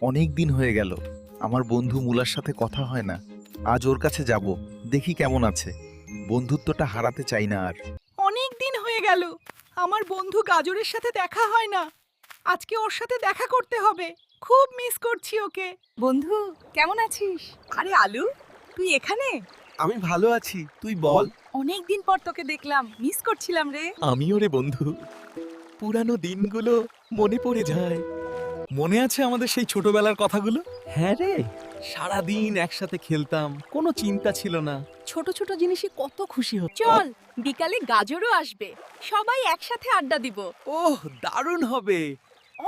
অনেক দিন হয়ে গেল আমার বন্ধু মুলার সাথে কথা হয় না। আজ ওর কাছে যাব, দেখি কেমন আছে। বন্ধুত্বটা হারাতে চাই না আর। অনেক দিন হয়ে গেল আমার বন্ধু গাজরের সাথে দেখা হয় না। আজকে ওর সাথে দেখা করতে হবে। খুব মিস করছি ওকে। বন্ধু কেমন আছিস? আরে আলু, তুই এখানে? আমি ভালো আছি, তুই বল। অনেক দিন পর তোকে দেখলাম, মিস করছিলাম রে। আমিও রে বন্ধু, পুরানো দিনগুলো মনে পড়ে যায়। মনে আছে আমাদের সেই ছোটবেলার কথাগুলো? হ্যাঁ রে, সারা দিন একসাথে খেলতাম, কোনো চিন্তা ছিল না। ছোট ছোট জিনিসে কত খুশি হচ্ছে। চল বিকালে গাজরও আসবে, সবাই একসাথে আড্ডা দিব। ওহ, দারুণ হবে।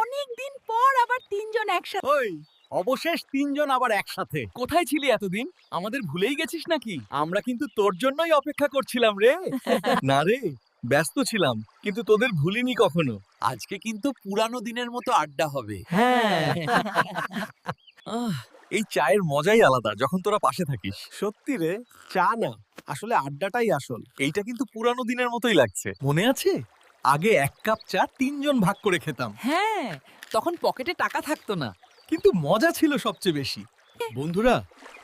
অনেক দিন পর আবার তিনজন একসাথে। ওই অবশেষ তিনজন আবার একসাথে। কোথায় ছিলি এতদিন? আমাদের ভুলেই গেছিস নাকি? আমরা কিন্তু তোর জন্যই অপেক্ষা করছিলাম রে। না রে, ব্যস্ত ছিলাম, কিন্তু তোদের ভুলিনি কখনো। আজকে কিন্তু পুরানো দিনের মতো আড্ডা হবে। হ্যাঁ। এই চায়ের মজাই আলাদা যখন তোরা পাশে থাকিস। সত্যি রে, চা না, আসলে আড্ডাটাই আসল। এইটা কিন্তু পুরানো দিনের মতোই লাগছে। মনে আছে আগে এক কাপ চা তিনজন ভাগ করে খেতাম। হ্যাঁ, তখন পকেটে টাকা থাকতো না। কিন্তু মজা ছিল সবচেয়ে বেশি। বন্ধুরা,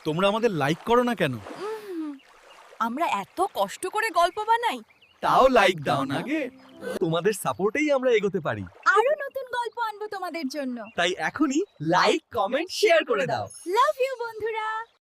তোমরা আমাদের লাইক করো না কেন? আমরা এত কষ্ট করে গল্প বানাই, তাও লাইক দাও না গে। তোমাদের সাপোর্টেই আমরা এগোতে পারি। আরো নতুন গল্প আনবো তোমাদের জন্য। তাই এখনই লাইক, কমেন্ট, শেয়ার করে দাও। লাভ ইউ বন্ধুরা।